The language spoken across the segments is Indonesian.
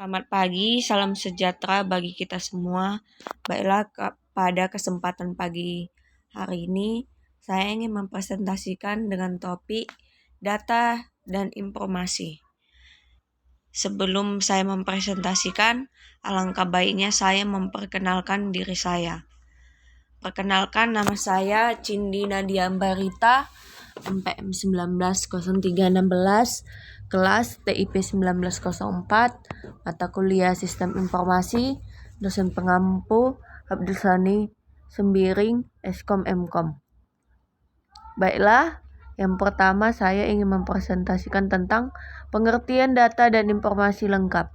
Selamat pagi, salam sejahtera bagi kita semua. Baiklah, pada kesempatan pagi hari ini, saya ingin mempresentasikan dengan topik data dan informasi. Sebelum saya mempresentasikan, alangkah baiknya saya memperkenalkan diri saya. Perkenalkan, nama saya Cindi Nadia Ambarita, MPM 190316, kelas TIP 1904, mata kuliah Sistem Informasi, dosen pengampu Abdul Sani Sembiring, Eskom Mkom. Baiklah, yang pertama saya ingin mempresentasikan tentang pengertian data dan informasi lengkap.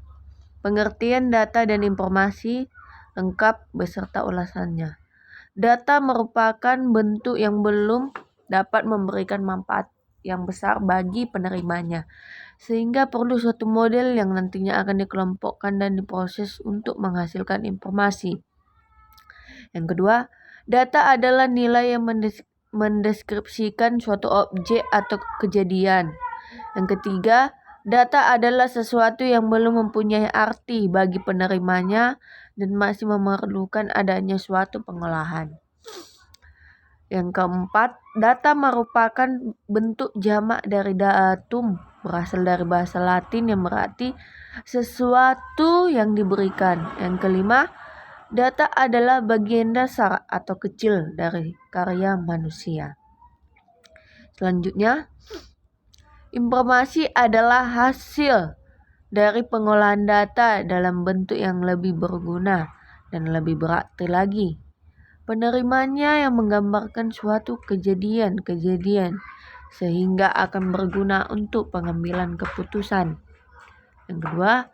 Pengertian data dan informasi lengkap beserta ulasannya. Data merupakan bentuk yang belum dapat memberikan manfaat yang besar bagi penerimanya, sehingga perlu suatu model yang nantinya akan dikelompokkan dan diproses untuk menghasilkan informasi. Yang kedua, data adalah nilai yang mendeskripsikan suatu objek atau kejadian. Yang ketiga, data adalah sesuatu yang belum mempunyai arti bagi penerimanya dan masih memerlukan adanya suatu pengolahan. Yang keempat, data merupakan bentuk jamak dari datum, berasal dari bahasa Latin yang berarti sesuatu yang diberikan. Yang kelima, data adalah bagian dasar atau kecil dari karya manusia. Selanjutnya, informasi adalah hasil dari pengolahan data dalam bentuk yang lebih berguna dan lebih berarti lagi. Penerimanya yang menggambarkan suatu kejadian sehingga akan berguna untuk pengambilan keputusan. Yang kedua,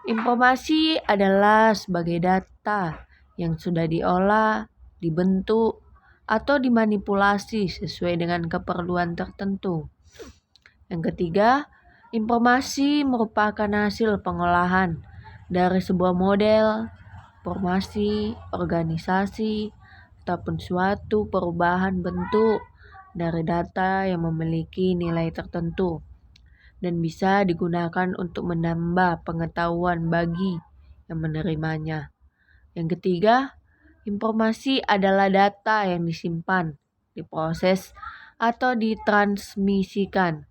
informasi adalah sebagai data yang sudah diolah, dibentuk, atau dimanipulasi sesuai dengan keperluan tertentu. Yang ketiga, informasi merupakan hasil pengolahan dari sebuah model, formasi, organisasi, ataupun suatu perubahan bentuk dari data yang memiliki nilai tertentu dan bisa digunakan untuk menambah pengetahuan bagi yang menerimanya. Yang ketiga, informasi adalah data yang disimpan, diproses, atau ditransmisikan.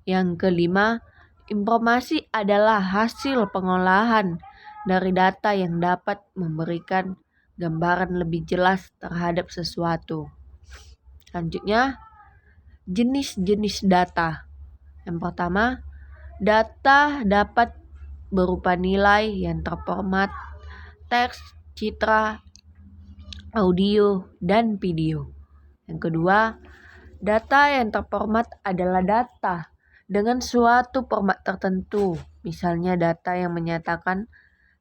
Yang kelima, informasi adalah hasil pengolahan dari data yang dapat memberikan gambaran lebih jelas terhadap sesuatu. Selanjutnya, jenis-jenis data. Yang pertama, data dapat berupa nilai yang terformat, teks, citra, audio, dan video. Yang kedua, data yang terformat adalah data dengan suatu format tertentu, misalnya data yang menyatakan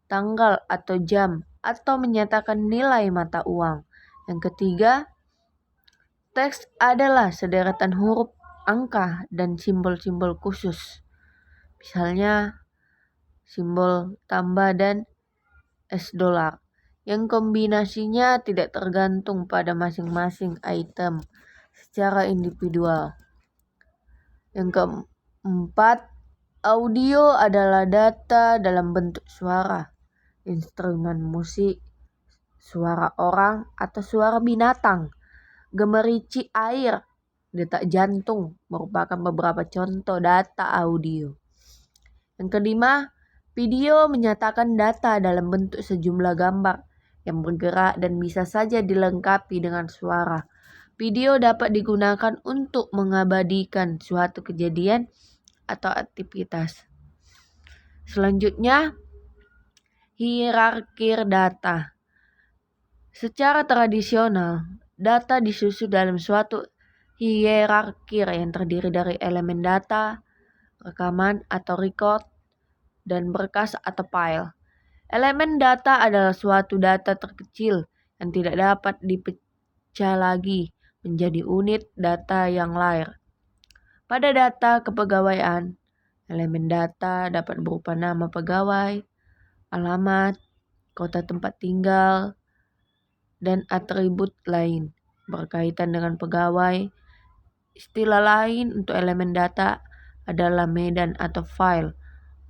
tanggal atau jam, atau menyatakan nilai mata uang. Yang ketiga, teks adalah sederetan huruf, angka, dan simbol-simbol khusus. Misalnya, simbol tambah dan $, yang kombinasinya tidak tergantung pada masing-masing item secara individual. Yang keempat, audio adalah data dalam bentuk suara, instrumen musik, suara orang atau suara binatang, gemericik air, detak jantung merupakan beberapa contoh data audio. Yang kelima, video menyatakan data dalam bentuk sejumlah gambar yang bergerak dan bisa saja dilengkapi dengan suara. Video dapat digunakan untuk mengabadikan suatu kejadian atau aktivitas. Selanjutnya, hierarki data. Secara tradisional, data disusun dalam suatu hierarki yang terdiri dari elemen data, rekaman atau record, dan berkas atau file. Elemen data adalah suatu data terkecil yang tidak dapat dipecah lagi menjadi unit data yang lain. Pada data kepegawaian, elemen data dapat berupa nama pegawai, alamat, kota tempat tinggal, dan atribut lain berkaitan dengan pegawai. Istilah lain untuk elemen data adalah medan atau file,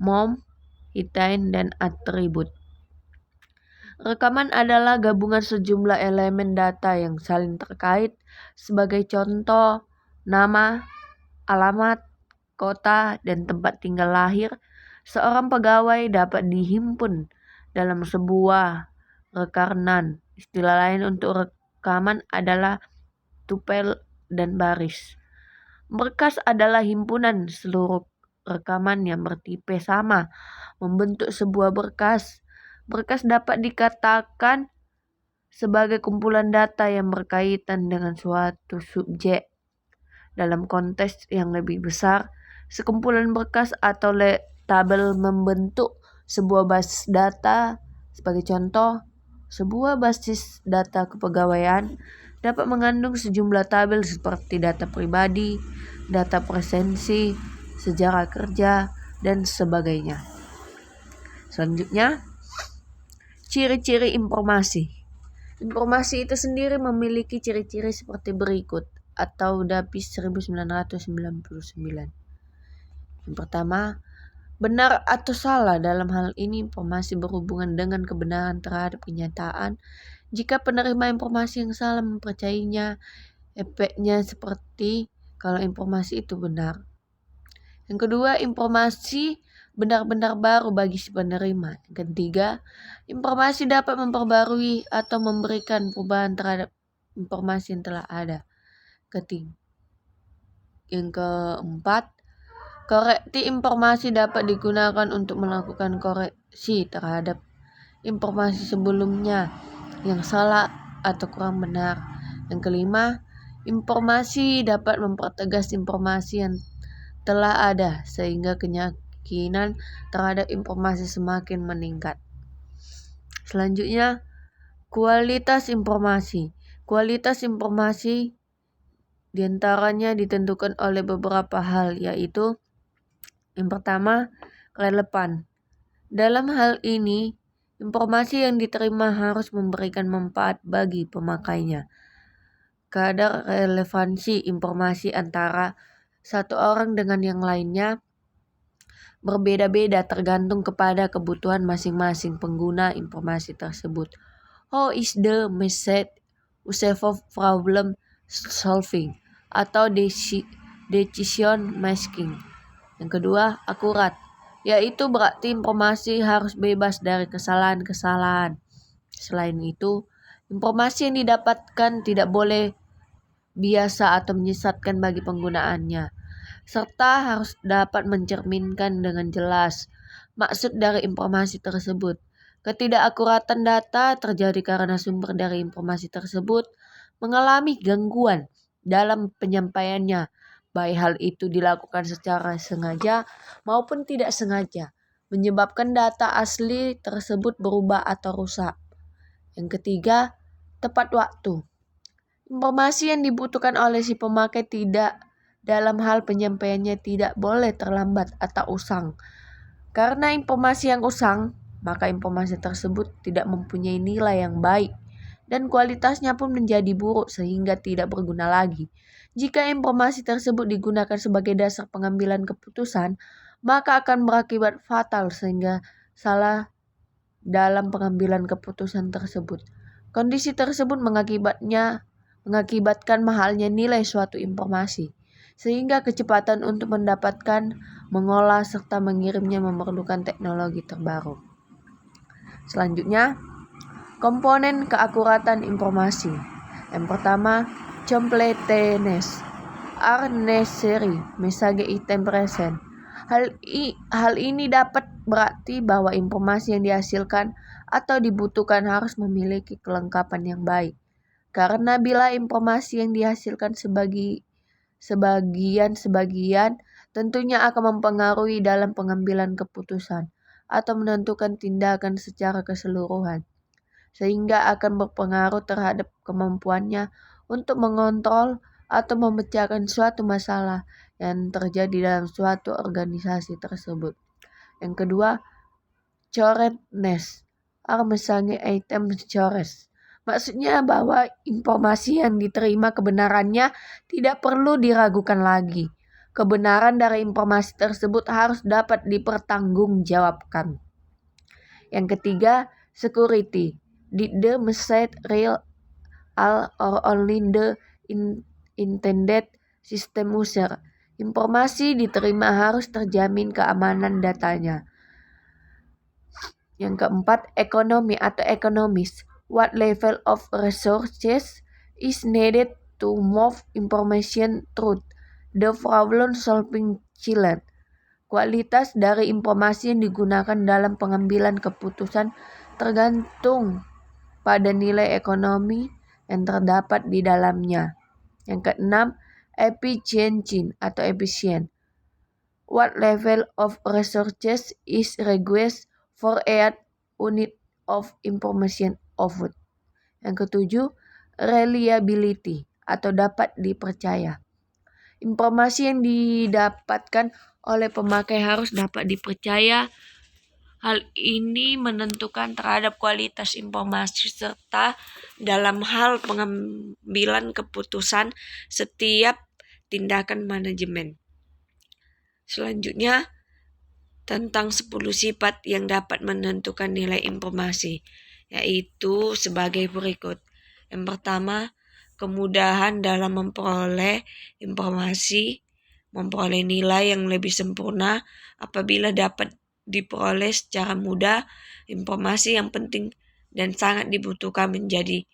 mom, hitain, dan atribut. Rekaman adalah gabungan sejumlah elemen data yang saling terkait. Sebagai contoh, nama, alamat, kota, dan tempat tinggal lahir seorang pegawai dapat dihimpun dalam sebuah rekanan. Istilah lain untuk rekaman adalah tupel dan baris. Berkas adalah himpunan seluruh rekaman yang bertipe sama membentuk sebuah berkas. Berkas dapat dikatakan sebagai kumpulan data yang berkaitan dengan suatu subjek. Dalam konteks yang lebih besar, sekumpulan berkas atau tabel membentuk sebuah basis data. Sebagai contoh, sebuah basis data kepegawaian dapat mengandung sejumlah tabel seperti data pribadi, data presensi, sejarah kerja, dan sebagainya. Selanjutnya, ciri-ciri informasi. Informasi itu sendiri memiliki ciri-ciri seperti berikut atau DAPIS 1999. Yang pertama, benar atau salah. Dalam hal ini informasi berhubungan dengan kebenaran terhadap kenyataan. Jika penerima informasi yang salah mempercayainya, efeknya seperti kalau informasi itu benar. Yang kedua, informasi benar-benar baru bagi si penerima. Yang ketiga, informasi dapat memperbarui atau memberikan perubahan terhadap informasi yang telah ada. Yang keempat, koreksi informasi dapat digunakan untuk melakukan koreksi terhadap informasi sebelumnya yang salah atau kurang benar. Yang kelima, informasi dapat mempertegas informasi yang telah ada sehingga keyakinan terhadap informasi semakin meningkat. Selanjutnya, kualitas informasi. Kualitas informasi diantaranya ditentukan oleh beberapa hal, yaitu yang pertama, relevan. Dalam hal ini, informasi yang diterima harus memberikan manfaat bagi pemakainya. Kadar relevansi informasi antara satu orang dengan yang lainnya berbeda-beda tergantung kepada kebutuhan masing-masing pengguna informasi tersebut. How is the message useful for problem solving atau decision making. Yang kedua, akurat, yaitu berarti informasi harus bebas dari kesalahan-kesalahan. Selain itu, informasi yang didapatkan tidak boleh biasa atau menyesatkan bagi penggunaannya, serta harus dapat mencerminkan dengan jelas maksud dari informasi tersebut. Ketidakakuratan data terjadi karena sumber dari informasi tersebut mengalami gangguan dalam penyampaiannya, baik hal itu dilakukan secara sengaja maupun tidak sengaja, menyebabkan data asli tersebut berubah atau rusak. Yang ketiga, tepat waktu. Informasi yang dibutuhkan oleh si pemakai tidak dalam hal penyampaiannya tidak boleh terlambat atau usang. Karena informasi yang usang, maka informasi tersebut tidak mempunyai nilai yang baik dan kualitasnya pun menjadi buruk sehingga tidak berguna lagi. Jika informasi tersebut digunakan sebagai dasar pengambilan keputusan, maka akan berakibat fatal sehingga salah dalam pengambilan keputusan tersebut. Kondisi tersebut mengakibatkan mahalnya nilai suatu informasi, sehingga kecepatan untuk mendapatkan, mengolah, serta mengirimnya memerlukan teknologi terbaru. Selanjutnya, komponen keakuratan informasi. Yang pertama, completeness are necessary message item present. Hal ini dapat berarti bahwa informasi yang dihasilkan atau dibutuhkan harus memiliki kelengkapan yang baik. Karena bila informasi yang dihasilkan sebagian tentunya akan mempengaruhi dalam pengambilan keputusan atau menentukan tindakan secara keseluruhan, sehingga akan berpengaruh terhadap kemampuannya untuk mengontrol atau memecahkan suatu masalah yang terjadi dalam suatu organisasi tersebut. Yang kedua, correctness are misalnya item correct. Maksudnya bahwa informasi yang diterima kebenarannya tidak perlu diragukan lagi. Kebenaran dari informasi tersebut harus dapat dipertanggungjawabkan. Yang ketiga, security. Did the message real or only the intended system user? Informasi diterima harus terjamin keamanan datanya. Yang keempat, ekonomi atau ekonomis. What level of resources is needed to move information through the problem solving challenge? Kualitas dari informasi yang digunakan dalam pengambilan keputusan tergantung pada nilai ekonomi yang terdapat di dalamnya. Yang keenam, efficiency atau efisien. What level of resources is required for each unit of information output? Yang ketujuh, reliability atau dapat dipercaya. Informasi yang didapatkan oleh pemakai harus dapat dipercaya. Hal ini menentukan terhadap kualitas informasi serta dalam hal pengambilan keputusan setiap tindakan manajemen. Selanjutnya, tentang 10 sifat yang dapat menentukan nilai informasi, yaitu sebagai berikut. Yang pertama, kemudahan dalam memperoleh informasi, memperoleh nilai yang lebih sempurna apabila dapat diperoleh secara mudah. Informasi yang penting dan sangat dibutuhkan menjadi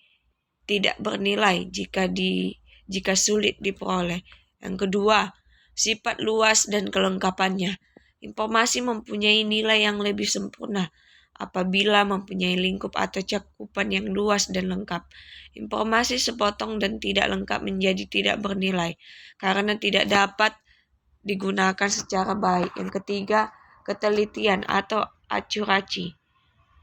tidak bernilai jika sulit diperoleh. Yang kedua, sifat luas dan kelengkapannya. Informasi mempunyai nilai yang lebih sempurna apabila mempunyai lingkup atau cakupan yang luas dan lengkap. Informasi sepotong dan tidak lengkap menjadi tidak bernilai karena tidak dapat digunakan secara baik. Yang ketiga, ketelitian atau akurasi.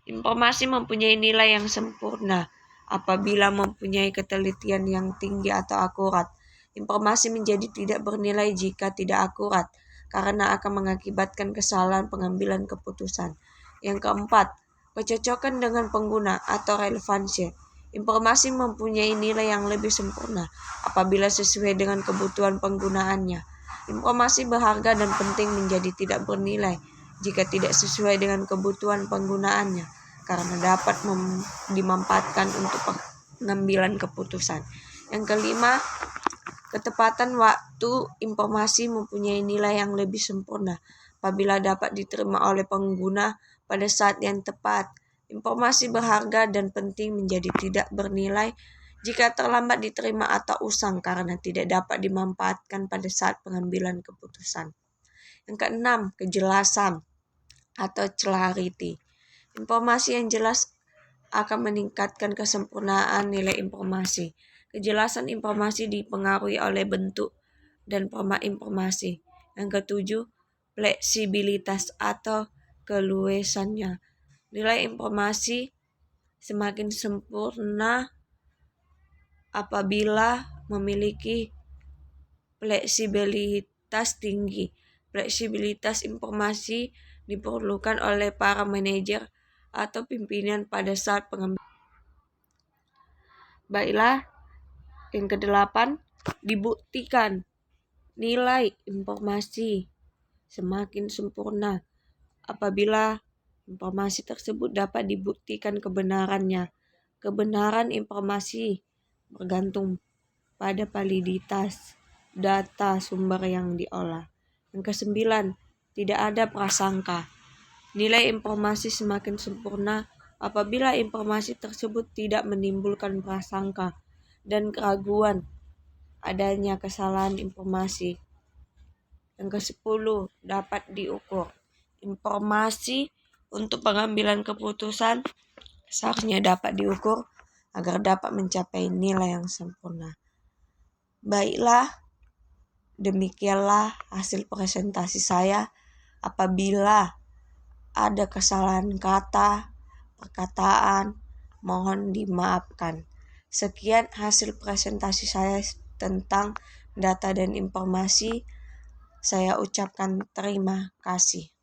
Informasi mempunyai nilai yang sempurna apabila mempunyai ketelitian yang tinggi atau akurat. Informasi menjadi tidak bernilai jika tidak akurat karena akan mengakibatkan kesalahan pengambilan keputusan. Yang keempat, kecocokan dengan pengguna atau relevansi. Informasi mempunyai nilai yang lebih sempurna apabila sesuai dengan kebutuhan penggunaannya. Informasi berharga dan penting menjadi tidak bernilai jika tidak sesuai dengan kebutuhan penggunaannya karena dapat dimanfaatkan untuk pengambilan keputusan. Yang kelima, ketepatan waktu. Informasi mempunyai nilai yang lebih sempurna apabila dapat diterima oleh pengguna pada saat yang tepat. Informasi berharga dan penting menjadi tidak bernilai jika terlambat diterima atau usang karena tidak dapat dimanfaatkan pada saat pengambilan keputusan. Yang keenam, kejelasan atau clarity. Informasi yang jelas akan meningkatkan kesempurnaan nilai informasi. Kejelasan informasi dipengaruhi oleh bentuk dan format informasi. Yang ketujuh, fleksibilitas atau keluasannya. Nilai informasi semakin sempurna apabila memiliki fleksibilitas tinggi. Fleksibilitas informasi diperlukan oleh para manajer atau pimpinan pada saat pengambilan. Baiklah, yang kedelapan, dibuktikan. Nilai informasi semakin sempurna apabila informasi tersebut dapat dibuktikan kebenarannya. Kebenaran informasi bergantung pada validitas data sumber yang diolah. Yang kesembilan, tidak ada prasangka. Nilai informasi semakin sempurna apabila informasi tersebut tidak menimbulkan prasangka dan keraguan adanya kesalahan informasi. Yang ke-10, dapat diukur. Informasi untuk pengambilan keputusan seharusnya dapat diukur agar dapat mencapai nilai yang sempurna. Baiklah, demikianlah hasil presentasi saya. Apabila ada kesalahan kata, perkataan, mohon dimaafkan. Sekian hasil presentasi saya tentang data dan informasi. Saya ucapkan terima kasih.